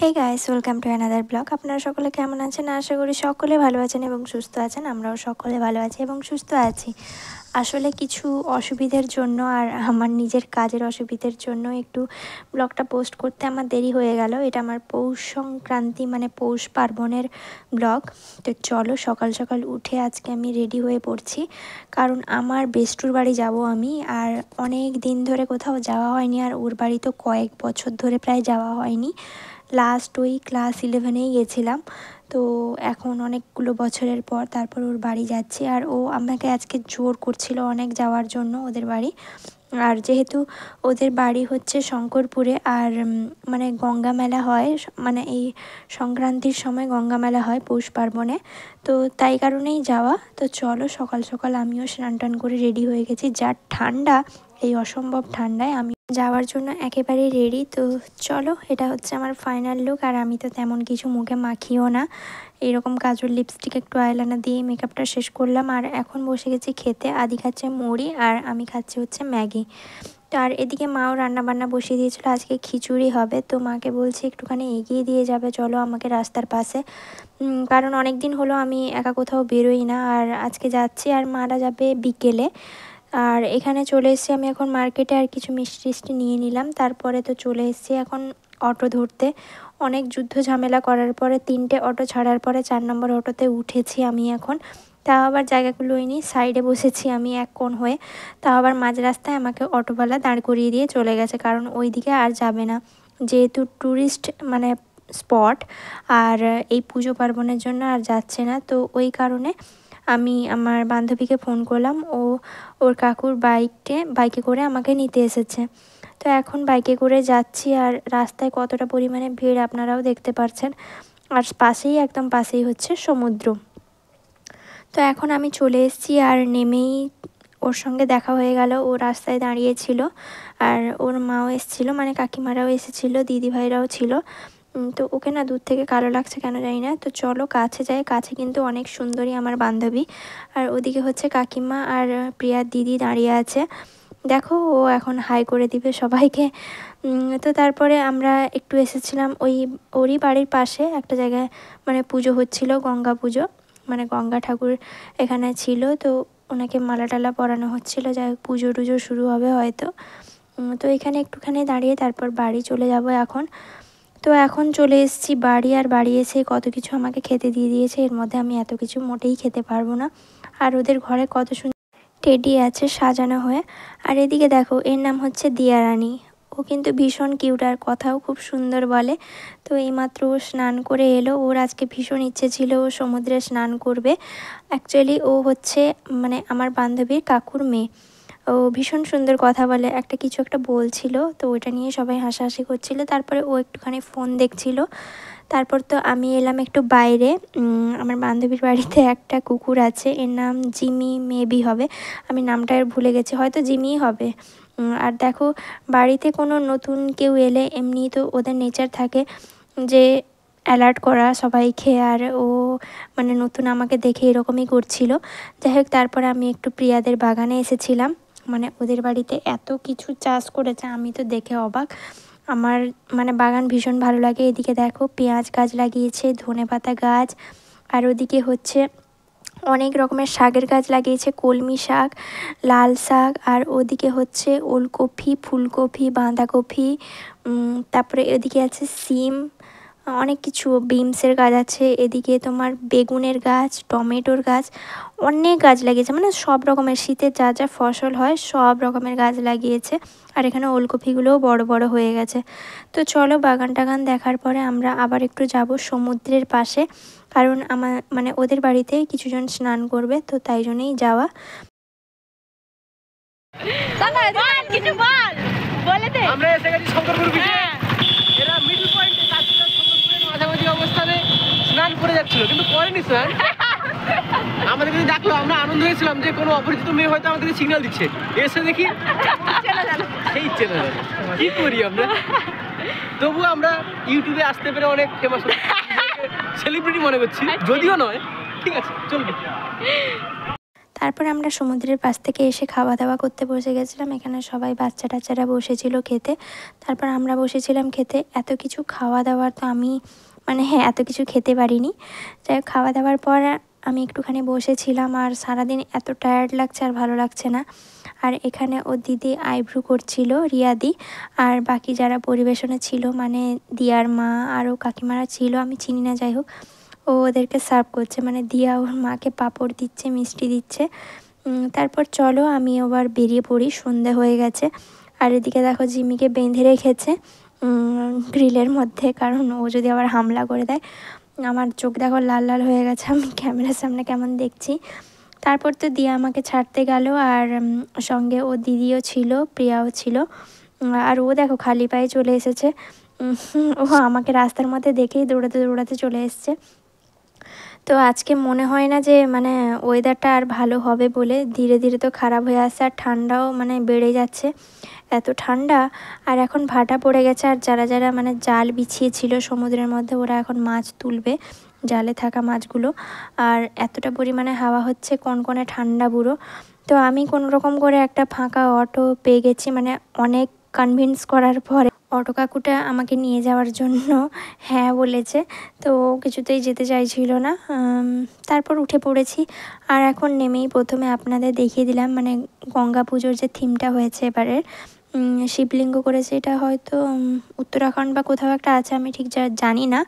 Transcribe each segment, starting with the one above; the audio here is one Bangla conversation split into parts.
Hey guys, welcome to another blog. আপনারা সকলে কেমন আছেন? আশা করি সকলে ভালো আছেন এবং সুস্থ আছেন। আমরাও সকলে ভালো আছি এবং সুস্থ আছি। আসলে কিছু অসুবিধার জন্য আর আমার নিজের কাজের অসুবিধার জন্য একটু ব্লগটা পোস্ট করতে আমার দেরি হয়ে গেল। এটা আমার পৌষ সংক্রান্তি মানে পৌষ পার্বণের ব্লগ। তো চলো সকাল সকাল উঠে আজকে আমি রেডি হয়ে পড়ছি, কারণ আমার বেস্টুর বাড়ি যাব আমি। আর অনেক দিন ধরে কোথাও যাওয়া হয়নি, আর ওর বাড়ি তো কয়েক বছর ধরে প্রায় যাওয়া হয়নি। লাস্ট ওই ক্লাস 11-এই গেছিলাম। তো এখন অনেকগুলো বছরের পর তারপর ওর বাড়ি যাচ্ছি, আর ও আমাকে আজকে জোর করছিল অনেক যাওয়ার জন্য ওদের বাড়ি। আর যেহেতু ওদের বাড়ি হচ্ছে শঙ্করপুরে, আর মানে গঙ্গা মেলা হয়, মানে এই সংক্রান্তির সময় গঙ্গা মেলা হয় পৌষ পার্বণে, তো তাই কারণেই যাওয়া। তো চলো সকাল সকাল আমিও স্নান টান করে রেডি হয়ে গেছি। যা ঠান্ডা, এই অসম্ভব ঠান্ডায় আমি যাওয়ার জন্য একেবারেই রেডি। তো চলো, এটা হচ্ছে আমার ফাইনাল লুক। আর আমি তো তেমন কিছু মুখে মাখিও না, এরকম কাজল লিপস্টিক একটু আইলাইনার দিয়ে মেকআপটা শেষ করলাম। আর এখন বসে গেছি খেতে। আদি খাচ্ছে মুড়ি আর আমি খাচ্ছি হচ্ছে ম্যাগি। তো আর এদিকে মাও রান্নাবান্না বসিয়ে দিয়েছিলো, আজকে খিচুড়ি হবে। তো মাকে বলছি একটুখানি এগিয়ে দিয়ে যাবে চলো আমাকে রাস্তার পাশে, কারণ অনেক দিন হলো আমি একা কোথাও বেরোই না, আর আজকে যাচ্ছি। আর মারা যাবে বিকেলে। আর এখানে চলে এসেছি আমি এখন মার্কেটে, আর কিছু মিষ্টি টিষ্টি নিয়ে নিলাম। তারপরে তো চলে এসেছি এখন অটো ধরতে। অনেক যুদ্ধ ঝামেলা করার পরে 3টে অটো ছাড়ার পরে 4 নম্বর অটোতে উঠেছি আমি এখন। তাও আবার জায়গাগুলোই নি, সাইডে বসেছি আমি এক কোণ হয়ে। তাও আবার মাঝ রাস্তায় আমাকে অটোওয়ালা দাঁড় করিয়ে দিয়ে চলে গেছে, কারণ ওই দিকে আর যাবে না, যেহেতু ট্যুরিস্ট মানে স্পট। আর এই পুজো পার্বণের জন্য আর যাচ্ছে না। তো ওই কারণে আমি আমার বান্ধবীকে ফোন করলাম, ওর কাকুর বাইকে করে আমাকে নিতে এসেছে। তো এখন বাইকে করে যাচ্ছি, আর রাস্তায় কতটা পরিমাণে ভিড় আপনারাও দেখতে পাচ্ছেন। আর পাশেই একদম পাশেই হচ্ছে সমুদ্র। তো এখন আমি চলে এসেছি, আর নেমেই ওর সঙ্গে দেখা হয়ে গেল। ও রাস্তায় দাঁড়িয়েছিল, আর ওর মাও এসেছিলো, মানে কাকিমারাও এসেছিলো, দিদিভাইরাও ছিল। তো ওকে না দূর থেকে কালো লাগছে কেন জানি না। তো চলো কাছে যাই। কাছে কিন্তু অনেক সুন্দরী আমার বান্ধবী। আর ওদিকে হচ্ছে কাকিমা আর প্রিয়ার দিদি দাঁড়িয়ে আছে। দেখো ও এখন হাই করে দিবে সবাইকে। তো তারপরে আমরা একটু এসেছিলাম ওরই বাড়ির পাশে একটা জায়গায়, মানে পুজো হচ্ছিল, গঙ্গা পুজো, মানে গঙ্গা ঠাকুর এখানে ছিল। তো ওনাকে মালা টালা পরানো হচ্ছিলো, যাই হোক পুজো টুজো শুরু হবে হয়তো। তো এখানে একটুখানি দাঁড়িয়ে তারপর বাড়ি চলে যাব এখন। তো এখন চলে এসেছি বাড়ি, আর বাড়ি এসে কত কিছু আমাকে খেতে দিয়ে দিয়েছে। এর মধ্যে আমি এত কিছু মোটেই খেতে পারবো না। আর ওদের ঘরে কত সুন্দর টেডি আছে সাজানো হয়ে। আর এদিকে দেখো, এর নাম হচ্ছে দিয়ারানী। ও কিন্তু ভীষণ কিউট, আর কথাও খুব সুন্দর বলে। তো এইমাত্র ও স্নান করে এলো। ওর আজকে ভীষণ ইচ্ছে ছিল ও সমুদ্রে স্নান করবে। অ্যাকচুয়ালি ও হচ্ছে মানে আমার বান্ধবীর কাকুর মেয়ে। ও ভীষণ সুন্দর কথা বলে, একটা কিছু একটা বলছিল, তো ওইটা নিয়ে সবাই হাসাহাসি করছিল। তারপরে ও একটুখানি ফোন দেখছিল। তারপর তো আমি এলাম একটু বাইরে। আমার বান্ধবীর বাড়িতে একটা কুকুর আছে, এর নাম জিমি মেবি হবে, আমি নামটা এর ভুলে গেছি, হয়তো জিমিই হবে। আর দেখো, বাড়িতে কোনো নতুন কেউ এলে এমনি তো ওদের নেচার থাকে যে অ্যালার্ট করা সবাইকে, আর ও মানে নতুন আমাকে দেখে এরকমই করছিল। যাই হোক, তারপরে আমি একটু প্রিয়াদের বাগানে এসেছিলাম। মানে ওদের বাড়িতে এত কিছু চাষ করেছে, আমি তো দেখে অবাক। আমার মানে বাগান ভীষণ ভালো লাগে। এদিকে দেখো পেঁয়াজ গাছ লাগিয়েছে, ধনেপাতা গাছ, আর ওদিকে হচ্ছে অনেক রকমের শাকের গাছ লাগিয়েছে, কলমি শাক, লাল শাক, আর ওদিকে হচ্ছে ওলকপি, ফুলকপি, বাঁধাকপি, তারপরে এদিকে আছে সিম, অনেক কিছু বিনসের গাছ আছে। এদিকে তোমার বেগুনের গাছ, টমেটোর গাছ, অনেক গাছ লাগিয়েছে, মানে সব রকমের শীতের যা যা ফসল হয় সব রকমের গাছ লাগিয়েছে। আর এখানে ওলকপিগুলোও বড় বড় হয়ে গেছে। তো চলো বাগান টাগান দেখার পরে আমরা আবার একটু যাব সমুদ্রের পাশে, কারণ আমার মানে ওদের বাড়িতে কিছুজন স্নান করবে, তো তাই জন্যই যাওয়া। আমরা এসে গেছি শঙ্করপুর বিচে। এরা মিডল পয়েন্টে কাশীনাথ শঙ্করপুরের মাঝামাঝি অবস্থানে স্নান করে যাচ্ছিল, কিন্তু করেনি স্নান। আমাদেরকে ডাকলো, আমরা আনন্দ হয়েছিলাম যে কোনো অপরিচিত মেয়ে হয়তো আমাদেরকে সিগন্যাল দিচ্ছে। এসে দেখি সেই চেনা যায়, কি করি আমরা। তবু আমরা ইউটিউবে আসতে পেরে অনেক ফেমাস সেলিব্রিটি মনে করছি, যদিও নয়। ঠিক আছে চলবে। তারপর আমরা সমুদ্রের পাশ থেকে এসে খাওয়া দাওয়া করতে বসে গেছিলাম। এখানে সবাই বাচ্চা টাচ্চারা বসেছিল খেতে, তারপর আমরা বসেছিলাম খেতে। এত কিছু খাওয়া দাওয়ার তো আমি হ্যাঁ, এত কিছু খেতে পারিনি। যাই হোক, খাওয়া দাওয়ার পর আমি একটুখানি বসেছিলাম, আর সারাদিন এত টায়ার্ড লাগছে আর ভালো লাগছে না। আর এখানে ও দিদি আইব্রু করছিল, রিয়াদি, আর বাকি যারা পরিবেশনে ছিল দিয়ার মা আরও কাকিমারা ছিল, আমি চিনি না, যাই হোক ও ওদেরকে সার্ভ করছে, দিয়া ওর মাকে পাঁপড় দিচ্ছে, মিষ্টি দিচ্ছে। তারপর চলো আমি আবার বেরিয়ে পড়ি, সন্ধে হয়ে গেছে। আর এদিকে দেখো জিমিকে বেঁধে রেখেছে গ্রিলের মধ্যে, কারণ ও যদি আবার হামলা করে দেয়। আমার চোখ দেখো লাল লাল হয়ে গেছে, আমি ক্যামেরার সামনে কেমন দেখছি। তারপর তো দিয়া আমাকে ছাড়তে গেল, আর সঙ্গে ও দিদিও ছিল, প্রিয়াও ছিল। আর ও দেখো খালি পায়ে চলে এসেছে। ও আমাকে রাস্তার মধ্যে দেখেই দৌড়াতে দৌড়াতে চলে এসছে। তো আজকে মনে হয় না যে ওয়েদারটা আর ভালো হবে বলে, ধীরে ধীরে তো খারাপ হয়ে আসছে, আর ঠান্ডাও বেড়ে যাচ্ছে, এত ঠান্ডা। আর এখন ভাটা পড়ে গেছে, আর যারা যারা জাল বিছিয়েছিল সমুদ্রের মধ্যে, ওরা এখন মাছ তুলবে, জালে থাকা মাছগুলো। আর এতটা পরিমাণে হাওয়া হচ্ছে, কনকনে ঠান্ডা পুরো। তো আমি কোনো রকম করে একটা ফাঁকা অটো পেয়ে গেছি, অনেক কনভিন্স করার পরে অটো কাকুটা আমাকে নিয়ে যাওয়ার জন্য হ্যাঁ বলেছে। তো কিছুতেই যেতে চাইছিল না। তারপর উঠে পড়েছি, আর এখন নেমেই প্রথমে আপনাদের দেখিয়ে দিলাম গঙ্গা পুজোর যে থিমটা হয়েছে এবারের, শিবলিঙ্গ করেছে। এটা হয়তো উত্তরাখণ্ড বা কোথাও একটা আছে, আমি ঠিক জানি না,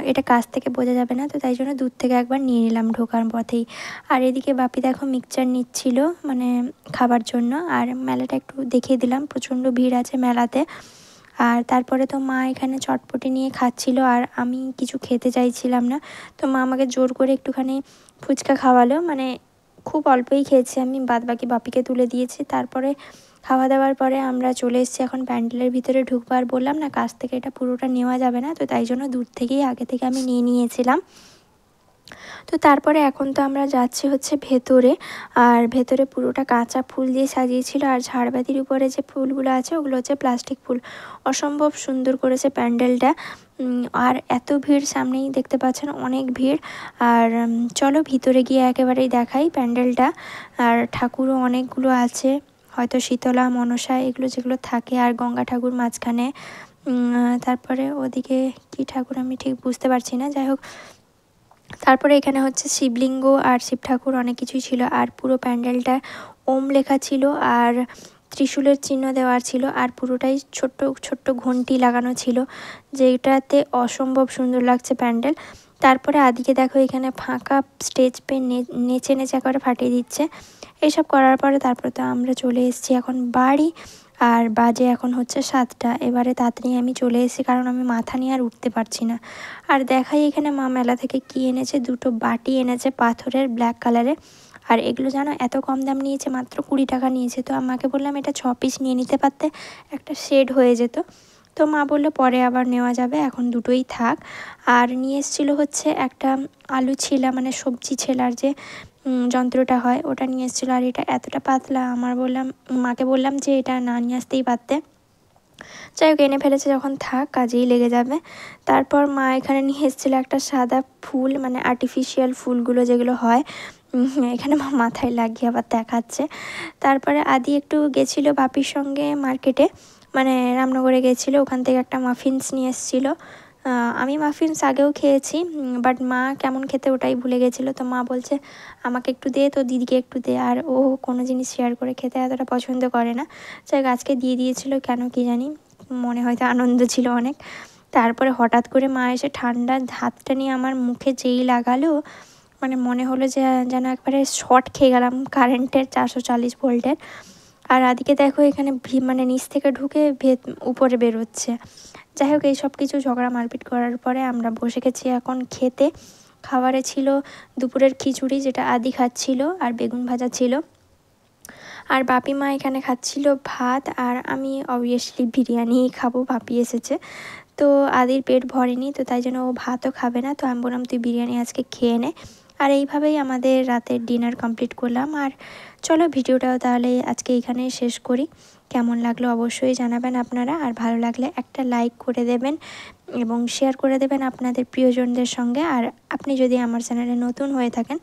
এটা কাছ থেকে বোঝা যাবে না, তো তাই জন্য দূর থেকে একবার নিয়ে নিলাম ঢোকার পথেই। আর এদিকে বাপি দেখো মিক্সচার নিচ্ছিল খাবার জন্য। আর মেলাটা একটু দেখিয়ে দিলাম, প্রচণ্ড ভিড় আছে মেলাতে। আর তারপরে তো মা এখানে চটপটি নিয়ে খাচ্ছিল, আর আমি কিছু খেতে চাইছিলাম না, তো মা আমাকে জোর করে একটুখানি ফুচকা খাওয়ালো, খুব অল্পই খেয়েছি আমি, বাদবাকি বাপিকে তুলে দিয়েছি। তারপরে খাওয়া দাওয়ার পরে আমরা চলে এসেছি এখন প্যান্ডেলের ভিতরে ঢুকবো। আর বললাম না, কাছ থেকে এটা পুরোটা নেওয়া যাবে না, তো তাই জন্য দূর থেকেই আগে থেকে আমি নিয়ে নিয়েছিলাম। তো তারপরে এখন তো আমরা যাচ্ছি হচ্ছে ভেতরে, আর ভেতরে পুরোটা কাঁচা ফুল দিয়ে সাজিয়েছিল, আর ঝাড়বাতির উপরে যে ফুলগুলো আছে ওগুলো হচ্ছে প্লাস্টিক ফুল। অসম্ভব সুন্দর করেছে প্যান্ডেলটা। আর এত ভিড়, সামনেই দেখতে পাচ্ছেন অনেক ভিড়। আর চলো ভিতরে গিয়ে একেবারেই দেখাই প্যান্ডেলটা। আর ঠাকুরও অনেকগুলো আছে, হয়তো শীতলা, মনসা এগুলো যেগুলো থাকে, আর গঙ্গা ঠাকুর মাঝখানে। তারপরে ওদিকে কি ঠাকুর আমি ঠিক বুঝতে পারছি না, যাই হোক। তারপরে এখানে হচ্ছে শিবলিঙ্গ আর শিব ঠাকুর অনেক কিছুই ছিল, আর পুরো প্যান্ডেলটা ওম লেখা ছিল, আর ত্রিশূলের চিহ্ন দেওয়া ছিল, আর পুরোটাই ছোট্ট ছোট্ট ঘন্টি লাগানো ছিল, যেটাতে অসম্ভব সুন্দর লাগছে প্যান্ডেল। তারপরে আদিকে দেখো এখানে ফাঁকা স্টেজ পেয়ে নেচে নেচে একেবারে ফাটিয়ে দিচ্ছে। এইসব করার পরে তারপরে তো আমরা চলে এসেছি এখন বাড়ি, আর বাজে এখন হচ্ছে 7টা। এবারে তাড়াতাড়ি আমি চলে এসেছি, কারণ আমি মাথা নিয়ে আর উঠতে পারছি না। আর দেখাই এখানে মা মেলা থেকে কি এনেছে, দুটো বাটি এনেছে পাথরের, ব্ল্যাক কালারের। আর এগুলো জানো এত কম দাম নিয়েছে, মাত্র 20 টাকা নিয়েছে। তো আমাকে বললাম এটা 6 পিস নিয়ে নিতে পারতে, একটা শেড হয়ে যেত। তো মা বললো পরে আবার নেওয়া যাবে, এখন দুটোই থাক। আর নিয়ে এসেছিলো হচ্ছে একটা আলু ছিলা, সবজি ছেলার যে যন্ত্রটা হয়, ওটা নিয়ে এসেছিলো। আর এটা এতটা পাতলা, মাকে বললাম যে এটা না নিয়ে আসতেই পারতে। যাই হোক, এনে ফেলেছে যখন থাক, কাজেই লেগে যাবে। তারপর মা এখানে নিয়ে এসেছিলো একটা সাদা ফুল, আর্টিফিশিয়াল ফুলগুলো যেগুলো হয়, এখানে মা মাথায় লাগিয়ে আবার দেখাচ্ছে। তারপরে আদি একটু গেছিলো বাপির সঙ্গে মার্কেটে, রামনগরে গেছিলো, ওখান থেকে একটা মাফিনস নিয়ে এসেছিলো। আমি মাফিনস আগেও খেয়েছি, বাট মা কেমন খেতে ওটাই ভুলে গেছিলো। তো মা বলছে আমাকে একটু দে, তো দিদিকে একটু দে। আর ও কোনো জিনিস শেয়ার করে খেতে এতটা পছন্দ করে না, যাই আজকে দিয়ে দিয়েছিল, কেন কি জানি, মনে হয়তো আনন্দ ছিল অনেক। তারপরে হঠাৎ করে মা এসে ঠান্ডা হাতটা নিয়ে আমার মুখে যেই লাগালো, মনে হলো যে যেন একবারে শর্ট খেয়ে গেলাম কারেন্টের, 440 ভোল্টের। আর আদিকে দেখো এখানে নিচ থেকে ঢুকে উপরে বেরোচ্ছে। যাই হোক, এই সব কিছু ঝগড়া মারপিট করার পরে আমরা বসে গেছি এখন খেতে। খাবারে ছিল দুপুরের খিচুড়ি, যেটা আদি খাচ্ছিল, আর বেগুন ভাজা ছিল। আর বাপি মা এখানে খাচ্ছিল ভাত, আর আমি অবভিয়াসলি বিরিয়ানিই খাবো, বাপি এসেছে তো আদির পেট ভরেনি, তো তাই জন্য ও ভাতও খাবে না। তো আমি বললাম তুই বিরিয়ানি আজকে খেয়ে নে। আর এইভাবেই আমাদের রাতের ডিনার কমপ্লিট করলাম। আর চলো ভিডিওটাও তাহলে আজকে এখানেই শেষ করি। কেমন লাগলো অবশ্যই জানাবেন আপনারা, আর ভালো লাগলে একটা লাইক করে দেবেন এবং শেয়ার করে দেবেন আপনাদের প্রিয়জনদের সঙ্গে। আর আপনি যদি আমার চ্যানেলে নতুন হয়ে থাকেন,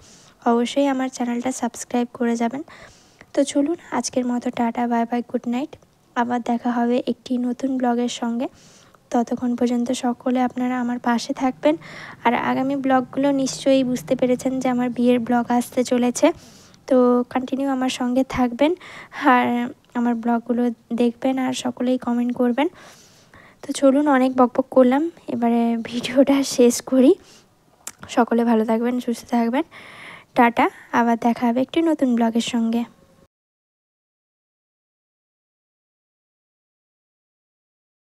অবশ্যই আমার চ্যানেলটা সাবস্ক্রাইব করে যাবেন। তো চলুন আজকের মতো tata, bye bye, good night. আবার দেখা হবে একটি নতুন ব্লগের সঙ্গে। ততক্ষণ পর্যন্ত সকলে আপনারা আমার পাশে থাকবেন। আর আগামী ব্লগগুলো নিশ্চয়ই বুঝতে পেরেছেন যে আমার বিয়ের ব্লগ আসতে চলেছে, তো কন্টিনিউ আমার সঙ্গে থাকবেন আর আমার ব্লগগুলো দেখবেন আর সকলেই কমেন্ট করবেন। তো চলুন, অনেক বকবক করলাম, এবারে ভিডিওটা শেষ করি। সকলে ভালো থাকবেন, সুস্থ থাকবেন। টাটা, আবার দেখা হবে একটি নতুন ব্লগের সঙ্গে।